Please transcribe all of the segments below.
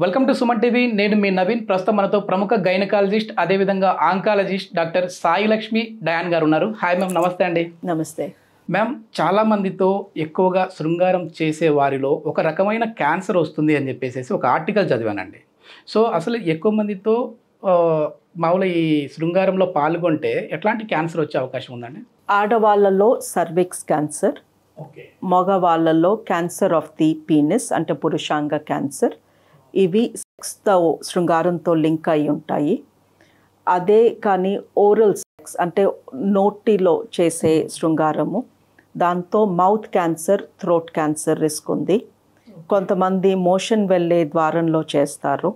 Welcome to Suman TV. నేను మీ నవీన్. ప్రస్తుతం మనతో ప్రముఖ గైనకాలజిస్ట్ అదేవిధంగా oncologist doctor Sai Lakshmi Diane గారు ఉన్నారు. హాయ్ మ్యామ్, నమస్తే అండి. నమస్తే మ్యామ్, చాలా మందితో ఎక్కువగా శృంగారం చేసే వారిలో ఒక రకమైన క్యాన్సర్ వస్తుంది అని చెప్పేసి ఒక ఆర్టికల్ చదివానండి. సో అసలు ఎక్కువ మందితో మామూలు ఈ శృంగారంలో పాల్గొంటే ఎట్లాంటి క్యాన్సర్ వచ్చే అవకాశం ఉందండి? ఆడవాళ్ళలో సర్విక్స్ క్యాన్సర్, మగవాళ్ళలో క్యాన్సర్ ఆఫ్ ది పీనిస్ అంటే పురుషాంగ క్యాన్సర్, ఇవి సెక్స్తో శృంగారంతో లింక్ అయి ఉంటాయి. అదే కానీ ఓరల్ సెక్స్ అంటే నోటిలో చేసే శృంగారము, దాంతో mouth cancer, throat cancer risk ఉంది. కొంతమంది మోషన్ వెళ్ళే ద్వారంలో చేస్తారు,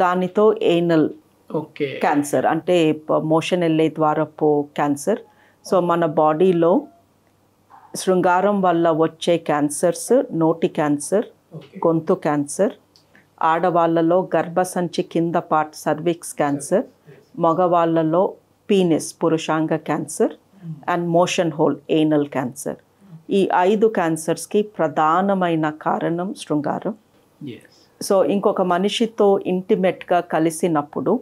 దానితో ఏనల్ క్యాన్సర్ అంటే మోషన్ వెళ్ళే ద్వారపు క్యాన్సర్. సో మన బాడీలో శృంగారం వల్ల వచ్చే క్యాన్సర్స్ నోటి క్యాన్సర్, గొంతు క్యాన్సర్, ఆడవాళ్ళలో గర్భసంచి కింద పార్ట్ సర్విక్స్ క్యాన్సర్, మగవాళ్ళలో పీనిస్ పురుషాంగ cancer and motion hole anal cancer. ఈ 5 క్యాన్సర్స్కి ప్రధానమైన కారణం శృంగారం. సో ఇంకొక మనిషితో ఇంటిమేట్గా కలిసినప్పుడు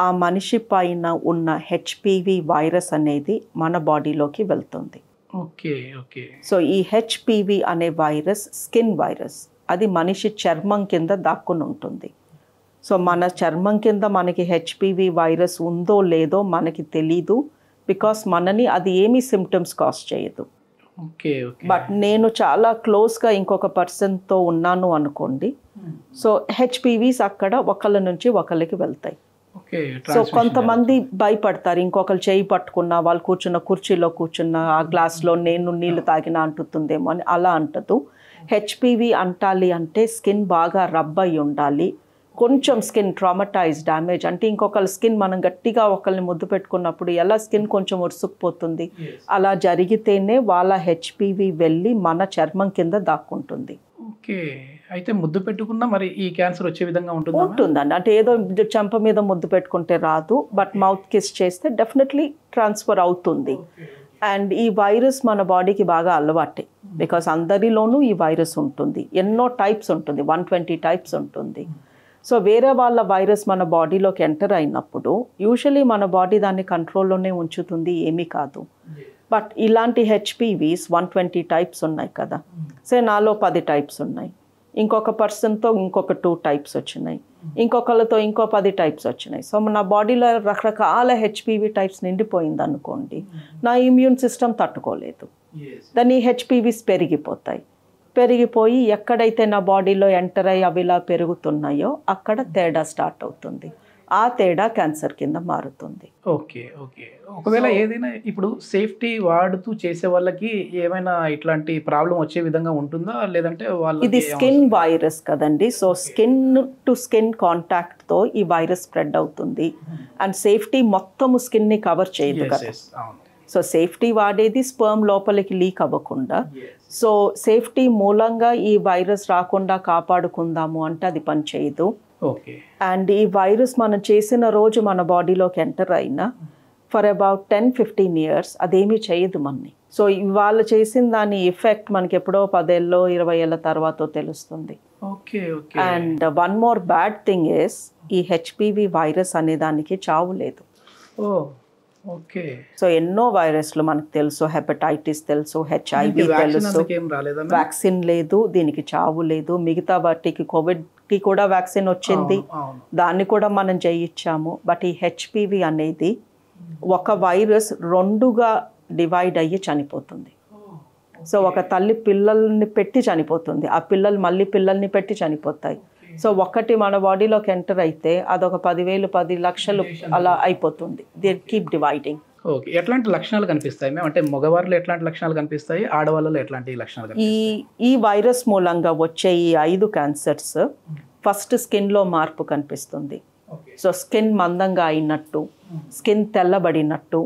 ఆ మనిషి పైన ఉన్న హెచ్పివి వైరస్ అనేది మన బాడీలోకి వెళ్తుంది. సో ఈ హెచ్పివి అనే వైరస్ స్కిన్ వైరస్, అది మనిషి చర్మం కింద దాక్కుని ఉంటుంది. సో మన చర్మం కింద మనకి హెచ్పివి వైరస్ ఉందో లేదో మనకి తెలీదు, బికాస్ మనని అది ఏమీ సిమ్టమ్స్ కాజ్ చేయదు. బట్ నేను చాలా క్లోజ్గా ఇంకొక పర్సన్తో ఉన్నాను అనుకోండి, సో హెచ్పివిస్ అక్కడ ఒకళ్ళ నుంచి ఒకళ్ళకి వెళ్తాయి. సో కొంతమంది భయపడతారు, ఇంకొకరు చేయి పట్టుకున్నా, వాళ్ళు కూర్చున్న కుర్చీలో కూర్చున్న ఆ గ్లాస్లో నేను నీళ్లు తాగినా అంటుతుందేమో అని. అలా అంటదు. హెచ్పివి అంటాలి అంటే స్కిన్ బాగా రబ్ అయి ఉండాలి, కొంచెం స్కిన్ ట్రామటైజ్ డ్యామేజ్ అంటే ఇంకొకరి స్కిన్ మనం గట్టిగా ఒకరిని ముద్దు పెట్టుకున్నప్పుడు ఎలా స్కిన్ కొంచెం ఉరుసుకుపోతుంది, అలా జరిగితేనే వాళ్ళ హెచ్పివి వెళ్ళి మన చర్మం కింద దాక్కుంటుంది. అయితే ముద్దు పెట్టుకున్నా మరి ఈ క్యాన్సర్ వచ్చే విధంగా ఉంటుందండి. అంటే ఏదో చెంప మీద ముద్దు పెట్టుకుంటే రాదు, బట్ మౌత్ కిస్ చేస్తే డెఫినెట్లీ ట్రాన్స్ఫర్ అవుతుంది. అండ్ ఈ వైరస్ మన బాడీకి బాగా అలవాటే, బికాస్ అందరిలోనూ ఈ వైరస్ ఉంటుంది. ఎన్నో టైప్స్ ఉంటుంది, 120 టైప్స్ ఉంటుంది. సో వేరే వాళ్ళ వైరస్ మన బాడీలోకి ఎంటర్ అయినప్పుడు యూజువలీ మన బాడీ దాన్ని కంట్రోల్లోనే ఉంచుతుంది, ఏమీ కాదు. బట్ ఇలాంటి హెచ్పివిస్ 120 టైప్స్ ఉన్నాయి కదా, సే నాలో 10 టైప్స్ ఉన్నాయి, ఇంకొక పర్సన్తో ఇంకొక 2 టైప్స్ వచ్చినాయి, ఇంకొకళ్ళతో ఇంకో 10 టైప్స్ వచ్చినాయి. సో నా బాడీలో రకరకాల హెచ్పివి టైప్స్ నిండిపోయింది అనుకోండి, నా ఇమ్యూన్ సిస్టమ్ తట్టుకోలేదు, దాని హెచ్పివిస్ పెరిగిపోయి ఎక్కడైతే నా బాడీలో ఎంటర్ అయ్యి అవి ఇలా పెరుగుతున్నాయో అక్కడ తేడా స్టార్ట్ అవుతుంది. ఆ తేడా క్యాన్సర్ కింద మారుతుంది. ఒకవేళ ఏదైనా ఇప్పుడు సేఫ్టీ వాడుతూ చేసే వాళ్ళకి ఏమైనా ఇట్లాంటి ప్రాబ్లం వచ్చే విధంగా ఉంటుందా, లేదంటే ఇది స్కిన్ వైరస్ కదండి. సో స్కిన్ టు స్కిన్ కాంటాక్ట్తో ఈ వైరస్ స్ప్రెడ్ అవుతుంది. అండ్ సేఫ్టీ మొత్తము స్కిన్ని కవర్ చేయదు కదా. సో సేఫ్టీ వాడేది స్పర్మ్ లోపలికి లీక్ అవ్వకుండా. సో సేఫ్టీ మూలంగా ఈ వైరస్ రాకుండా కాపాడుకుందాము అంటే అది పని చేయదు. అండ్ ఈ వైరస్ మనం చేసిన రోజు మన బాడీలోకి ఎంటర్ అయినా ఫర్ అబౌట్ 10-15 years అదేమీ చేయదు మనని. సో ఇవాళ చేసిన దాని ఎఫెక్ట్ మనకి ఎప్పుడో 10 ఏళ్ళలో 20 ఏళ్ళ తర్వాత తెలుస్తుంది. And one more bad thing is ఈ హెచ్పివి వైరస్ అనే దానికి చావు లేదు. సో ఎన్నో వైరస్లు మనకు తెలుసు, హెపటైటిస్ తెలుసు, హెచ్ఐవి తెలుసు, వ్యాక్సిన్ లేదు, దీనికి చావు లేదు. మిగతా వాటికి కోవిడ్కి కూడా వ్యాక్సిన్ వచ్చింది, దాన్ని కూడా మనం చేయించాము. బట్ ఈ హెచ్పివి అనేది ఒక వైరస్ 2గా డివైడ్ అయ్యి చనిపోతుంది. సో ఒక తల్లి పిల్లల్ని పెట్టి చనిపోతుంది, ఆ పిల్లలు మళ్ళీ పిల్లల్ని పెట్టి చనిపోతాయి. సో ఒకటి మన బాడీలోకి ఎంటర్ అయితే అదొక 10,000 10 లక్షలు అలా అయిపోతుంది. They keep dividing. ఎట్లాంటి లక్షణాలు కనిపిస్తాయి మేము? అంటే మగవారిలో ఎట్లాంటి లక్షణాలు కనిపిస్తాయి, ఆడవాళ్ళలో ఎట్లాంటి లక్షణాలు? ఈ వైరస్ మూలంగా వచ్చే ఈ 5 క్యాన్సర్స్ ఫస్ట్ స్కిన్లో మార్పు కనిపిస్తుంది. సో స్కిన్ మందంగా అయినట్టు, స్కిన్ తెల్లబడినట్టు,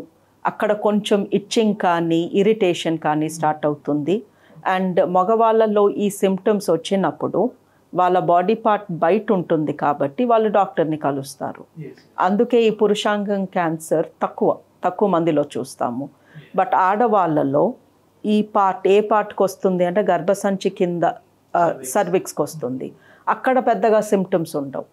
అక్కడ కొంచెం ఇచ్చింగ్ కానీ ఇరిటేషన్ కానీ స్టార్ట్ అవుతుంది. అండ్ మగవాళ్ళలో ఈ సిమ్టమ్స్ వచ్చినప్పుడు వాళ్ళ బాడీ పార్ట్ బయట ఉంటుంది కాబట్టి వాళ్ళు డాక్టర్ని కలుస్తారు. అందుకే ఈ పురుషాంగం క్యాన్సర్ తక్కువ మందిలో చూస్తాము. బట్ ఆడవాళ్ళలో ఈ పార్ట్ ఏ పార్ట్కి వస్తుంది అంటే గర్భసంచి కింద సర్విక్స్కి వస్తుంది. అక్కడ పెద్దగా సిమ్టమ్స్ ఉండవు.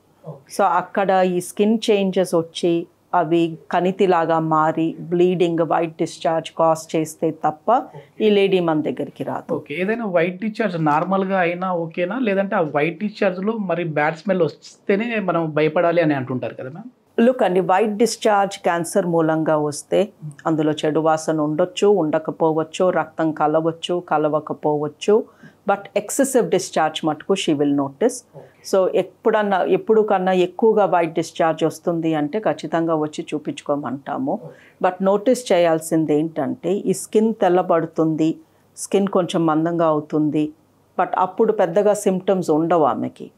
సో అక్కడ ఈ స్కిన్ చేంజెస్ వచ్చి అవి కణితిలాగా మారి బ్లీడింగ్, వైట్ డిశ్చార్జ్ కాజ్ చేస్తే తప్ప ఈ లేడీ మన దగ్గరికి రాదు. ఓకే, ఏదైనా వైట్ డిశ్చార్జ్ నార్మల్గా అయినా ఓకేనా, లేదంటే ఆ వైట్ డిశ్చార్జ్లో మరి బ్యాడ్ స్మెల్ వస్తేనే మనం భయపడాలి అని అంటుంటారు కదా మ్యామ్? లుక్ అండి, వైట్ డిశ్చార్జ్ క్యాన్సర్ మూలంగా వస్తే అందులో చెడు వాసన ఉండొచ్చు, ఉండకపోవచ్చు, రక్తం కలవచ్చు, కలవకపోవచ్చు, బట్ ఎక్సెసివ్ డిశ్చార్జ్ మటుకు షీ విల్ నోటీస్. సో ఎప్పుడు కన్నా ఎక్కువగా వైట్ డిశ్చార్జ్ వస్తుంది అంటే ఖచ్చితంగా వచ్చి చూపించుకోమంటాము. బట్ నోటీస్ చేయాల్సింది ఏంటంటే ఈ స్కిన్ తెల్లబడుతుంది, స్కిన్ కొంచెం మందంగా అవుతుంది, బట్ అప్పుడు పెద్దగా సిమ్టమ్స్ ఉండవు ఆమెకి.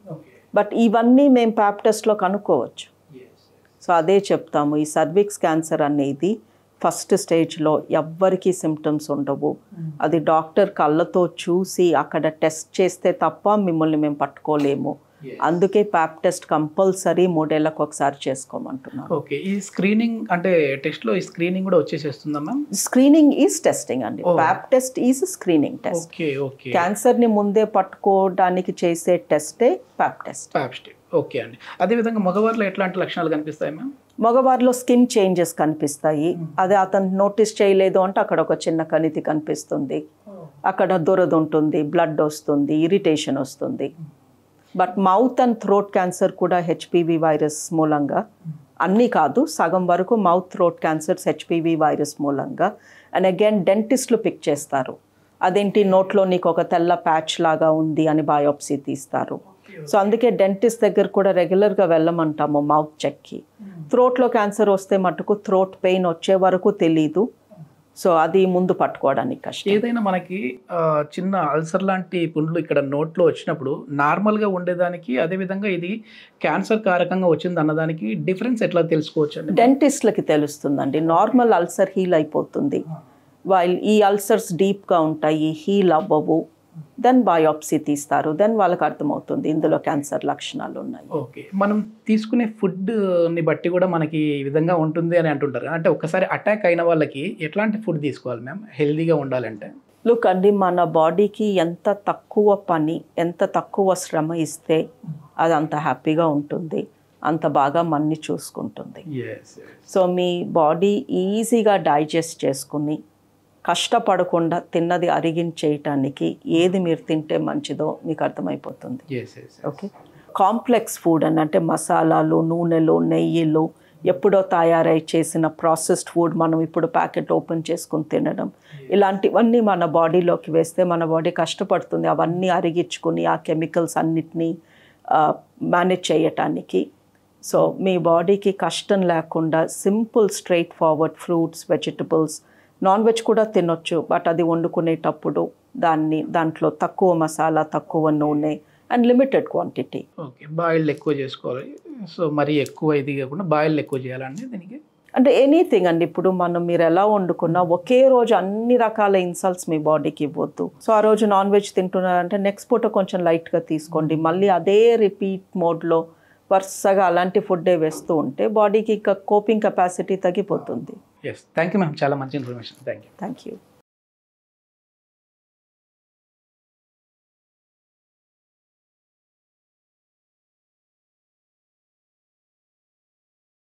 బట్ ఇవన్నీ మేము ప్యాప్ టెస్ట్లో కనుక్కోవచ్చు. సో అదే చెప్తాము, ఈ సర్విక్స్ క్యాన్సర్ అనేది ఫస్ట్ స్టేజ్లో ఎవ్వరికీ సిమ్టమ్స్ ఉండవు. అది డాక్టర్ కళ్ళతో చూసి అక్కడ టెస్ట్ చేస్తే తప్ప మిమ్మల్ని మేము పట్టుకోలేము. అందుకే ప్యాప్ టెస్ట్ కంపల్సరీ 3 ఏళ్లకు ఒకసారి చేసుకోమంటున్నాను. ఓకే, ఈ స్క్రీనింగ్ అంటే టెస్ట్లో ఈ స్క్రీనింగ్ కూడా వచ్చేసేస్తుందా మ్యామ్? స్క్రీనింగ్ ఈజ్ టెస్టింగ్ అండి. Pap test is screening test. Okay okay, క్యాన్సర్ని ముందే పట్టుకోవడానికి చేసే టెస్టే ప్యాప్ టెస్ట్. ఓకే అండి. అదేవిధంగా మగవారిలో ఎట్లాంటి లక్షణాలు కనిపిస్తాయి మ్యామ్? మగవారిలో స్కిన్ చేంజెస్ కనిపిస్తాయి. అదే అతను నోటీస్ చేయలేదు అంటే అక్కడ ఒక చిన్న కణితి కనిపిస్తుంది, అక్కడ దురద ఉంటుంది, బ్లడ్ వస్తుంది, ఇరిటేషన్ వస్తుంది. But mouth and throat cancer కూడా హెచ్పివి వైరస్ మూలంగా, అన్నీ కాదు సగం వరకు mouth throat cancers HPV virus మూలంగా. అండ్ అగైన్ డెంటిస్ట్లు పిక్ చేస్తారు, అదేంటి నోట్లో నీకు ఒక తెల్ల ప్యాచ్ లాగా ఉంది అని బయోప్సీ తీస్తారు. సో అందుకే డెంటిస్ట్ దగ్గర కూడా రెగ్యులర్గా వెళ్ళమంటాము మౌత్ చెక్కి. థ్రోట్లో క్యాన్సర్ వస్తే మటుకు థ్రోట్ పెయిన్ వచ్చే వరకు తెలీదు, సో అది ముందు పట్టుకోవడానికి కష్టం. ఏదైనా మనకి చిన్న అల్సర్ లాంటి పుండ్లు ఇక్కడ నోట్లో వచ్చినప్పుడు నార్మల్గా ఉండేదానికి అదేవిధంగా ఇది క్యాన్సర్ కారకంగా వచ్చింది అన్నదానికి డిఫరెన్స్ ఎట్లా తెలుసుకోవచ్చు అండి? డెంటిస్ట్లకి తెలుస్తుందండి. నార్మల్ అల్సర్ హీల్ అయిపోతుంది, వైల్ ఈ అల్సర్స్ డీప్గా ఉంటాయి, హీల్ అవ్వవు. దెన్ బయోప్సీ తీస్తారు, దెన్ వాళ్ళకి అర్థమవుతుంది ఇందులో క్యాన్సర్ లక్షణాలు ఉన్నాయి. ఓకే, మనం తీసుకునే ఫుడ్ని బట్టి కూడా మనకి ఈ విధంగా ఉంటుంది అని అంటుంటారు. అంటే ఒక్కసారి అటాక్ అయిన వాళ్ళకి ఎట్లాంటి ఫుడ్ తీసుకోవాలి మ్యామ్ హెల్దీగా ఉండాలంటే? లుక్ అండి, మన బాడీకి ఎంత తక్కువ పని, ఎంత తక్కువ శ్రమ ఇస్తే అది అంత హ్యాపీగా ఉంటుంది, అంత బాగా మన్ని చూసుకుంటుంది. సో మీ బాడీ ఈజీగా డైజెస్ట్ చేసుకుని కష్టపడకుండా తిన్నది అరిగించేయటానికి ఏది మీరు తింటే మంచిదో మీకు అర్థమైపోతుంది. ఓకే, కాంప్లెక్స్ ఫుడ్ అని అంటే మసాలాలు, నూనెలు, నెయ్యిలు, ఎప్పుడో తయారై చేసిన ప్రాసెస్డ్ ఫుడ్ మనం ఇప్పుడు ప్యాకెట్ ఓపెన్ చేసుకుని తినడం, ఇలాంటివన్నీ మన బాడీలోకి వేస్తే మన బాడీ కష్టపడుతుంది అవన్నీ అరిగించుకుని ఆ కెమికల్స్ అన్నిటినీ మేనేజ్ చేయటానికి. సో మీ బాడీకి కష్టం లేకుండా simple straight forward fruits, vegetables, non veg కూడా తినొచ్చు, బట్ అది వండుకునేటప్పుడు దాంట్లో తక్కువ మసాలా, తక్కువ నూనె and limited quantity. Okay, boiled ఎక్కువ చేసుకోవాలి. సో మరీ ఎక్కువ ఇది కాకుండా బాయిల్డ్ ఎక్కువ చేయాలండి దీనికి? అంటే ఎనీథింగ్ అండి, ఇప్పుడు మీరు ఎలా వండుకున్నా ఒకే రోజు అన్ని రకాల ఇన్సల్ట్స్ మీ బాడీకి ఇవ్వద్దు. సో ఆ రోజు నాన్ వెజ్ తింటున్నారంటే నెక్స్ట్ పూట కొంచెం లైట్గా తీసుకోండి, మళ్ళీ అదే రిపీట్ మోడ్లో వరుసగా అలాంటి ఫుడ్డే వేస్తూ ఉంటే బాడీకి ఇంకా కోపింగ్ కెపాసిటీ తగ్గిపోతుంది. థ్యాంక్ యూ మ్యామ్, చాలా మంచి ఇన్ఫర్మేషన్. Thank you.